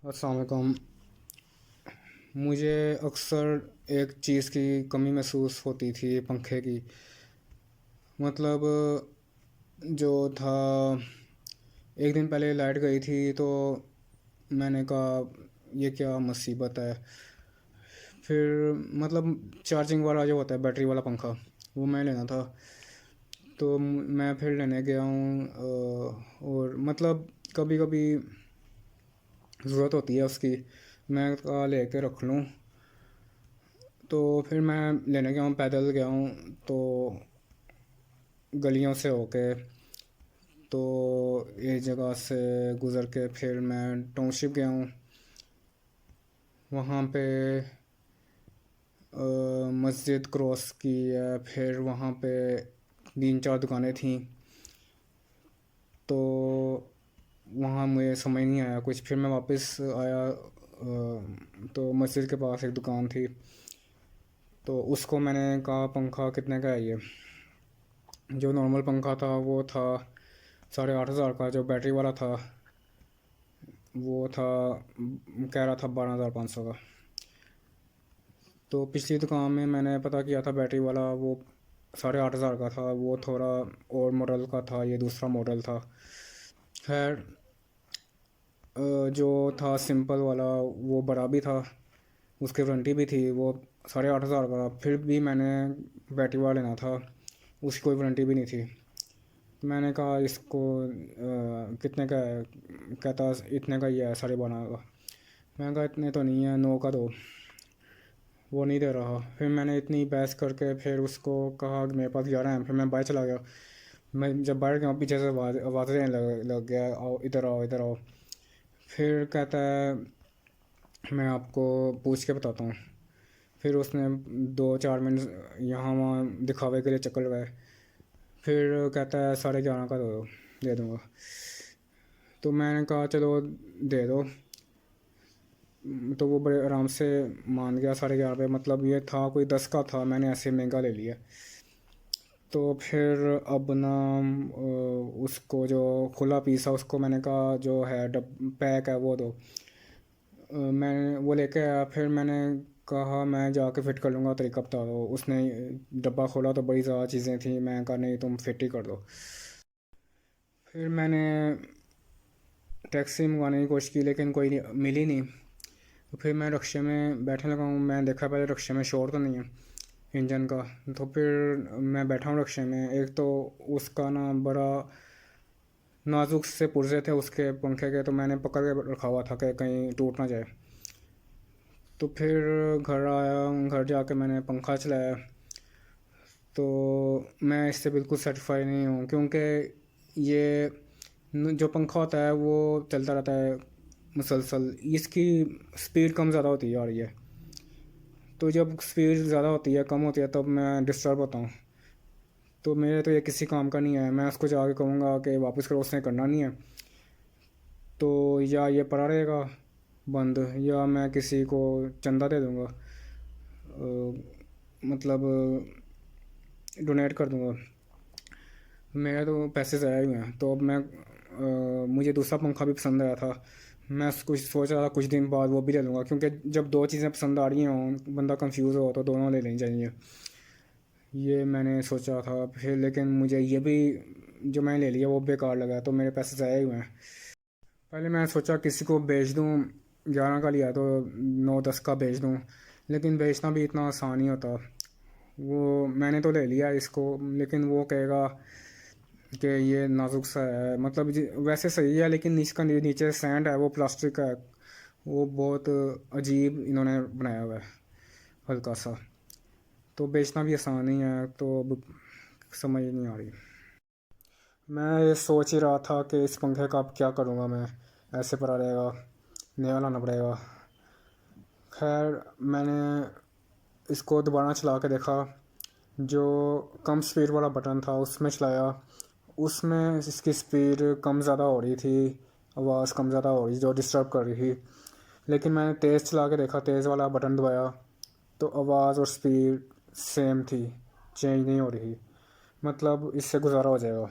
अस्सलाम वालेकुम। मुझे अक्सर एक चीज़ की कमी महसूस होती थी पंखे की। मतलब जो था, एक दिन पहले लाइट गई थी तो मैंने कहा ये क्या मुसीबत है। फिर मतलब चार्जिंग वाला जो होता है बैटरी वाला पंखा, वो मैं लेना था। तो मैं फिर लेने गया हूँ और मतलब कभी कभी ज़रूरत होती है उसकी, मैं कहा लेके रख लूँ। तो फिर मैं लेने गया हूँ, पैदल गया हूँ। तो गलियों से होके, तो एक जगह से गुज़र के फिर मैं टाउनशिप गया हूँ। वहाँ पे मस्जिद क्रॉस की है, फिर वहाँ पे तीन चार दुकानें थीं। तो वहाँ मुझे समझ नहीं आया कुछ, फिर मैं वापस आया। तो मस्जिद के पास एक दुकान थी, तो उसको मैंने कहा पंखा कितने का है ये। जो नॉर्मल पंखा था वो था 8,500 का, जो बैटरी वाला था वो था, कह रहा था 12,500 का। तो पिछली दुकान में मैंने पता किया था, बैटरी वाला वो 8,500 का था, वो थोड़ा और मॉडल का था, ये दूसरा मॉडल था। खैर, जो था सिंपल वाला वो बड़ा भी था, उसकी वारंटी भी थी, वो 8,500 का। फिर भी मैंने बैटरी वाला लेना था, उसकी कोई वारंटी भी नहीं थी। मैंने कहा इसको कितने का है। कहता इतने का ही है, 12.5 का। मैंने कहा इतने तो नहीं है, 9 का दो। वो नहीं दे रहा। फिर मैंने इतनी बहस करके फिर उसको कहा कि मेरे पास 11 हैं। फिर मैं बाहर चला गया। मैं जब बाहर गया, पीछे से आवाज़ देने लग गया, आओ इधर आओ इधर आओ। फिर कहता है मैं आपको पूछ के बताता हूँ। फिर उसने 2-4 मिनट यहाँ वहाँ दिखावे के लिए चक्कर लगाए। फिर कहता है 11.5 का दे दूँगा। तो मैंने कहा चलो दे दो। तो वो बड़े आराम से मान गया 11.5 पे। मतलब ये था कोई 10 का था, मैंने ऐसे महंगा ले लिया। तो फिर अब ना उसको जो खुला पीस है उसको मैंने कहा जो है डब पैक है वो दो। मैं वो लेके आया। फिर मैंने कहा मैं जाके फ़िट कर लूँगा, तरीका बता दो। उसने डब्बा खोला तो बड़ी ज़्यादा चीज़ें थी। मैं कहा नहीं, तुम फिट ही कर दो। फिर मैंने टैक्सी मंगवाने की कोशिश की, लेकिन कोई मिली नहीं। तो फिर मैं रक्शे में बैठने लगा हूँ। मैं देखा पहले रक्शे में शोर तो नहीं है इंजन का। तो फिर मैं बैठा हूँ रक्शे में। एक तो उसका ना बड़ा नाजुक से पुर्जे थे उसके पंखे के, तो मैंने पकड़ के रखा हुआ था कि कहीं टूट ना जाए। तो फिर घर आया, घर जाके मैंने पंखा चलाया। तो मैं इससे बिल्कुल सेटिस्फाई नहीं हूँ, क्योंकि ये जो पंखा होता है वो चलता रहता है मुसलसल। इसकी स्पीड कम ज़्यादा होती जा रही है। तो जब स्पीड ज़्यादा होती है कम होती है तब मैं डिस्टर्ब होता हूँ। तो मेरे तो ये किसी काम का नहीं है। मैं उसको जाके कहूँगा कि वापस करो, उसने करना नहीं है। तो या ये पड़ा रहेगा बंद, या मैं किसी को चंदा दे दूँगा, मतलब डोनेट कर दूँगा। मेरे तो पैसे ज़ाया हुए हैं। तो अब मैं मुझे दूसरा पंखा भी पसंद आया था। मैं कुछ सोच रहा था कुछ दिन बाद वो भी ले लूँगा, क्योंकि जब दो चीज़ें पसंद आ रही हों, बंदा कंफ्यूज हो तो दोनों ले लेनी चाहिए। ये मैंने सोचा था। फिर लेकिन मुझे ये भी जो मैंने ले लिया वो बेकार लगा, तो मेरे पैसे ज़ाया हुए हैं। पहले मैं सोचा किसी को बेच दूँ, 11 का लिया तो 9-10 का बेच दूँ। लेकिन बेचना भी इतना आसान नहीं होता। वो मैंने तो ले लिया इसको, लेकिन वो कहेगा कि ये नाजुक सा है। मतलब वैसे सही है, लेकिन इसका नीचे सैंड है, वो प्लास्टिक का है। वो बहुत अजीब इन्होंने बनाया हुआ है, हल्का सा। तो बेचना भी आसान नहीं है। तो अब समझ नहीं आ रही। मैं ये सोच ही रहा था कि इस पंखे का अब क्या करूँगा मैं। ऐसे पड़ा रहेगा, नया लाना पड़ेगा। खैर, मैंने इसको दोबारा चला के देखा। जो कम स्पीड वाला बटन था उसमें चलाया। उसमें इसकी स्पीड कम ज़्यादा हो रही थी, आवाज़ कम ज़्यादा हो रही थी जो डिस्टर्ब कर रही थी। लेकिन मैंने तेज़ चला के देखा, तेज़ वाला बटन दबाया तो आवाज़ और स्पीड सेम थी, चेंज नहीं हो रही। मतलब इससे गुजारा हो जाएगा।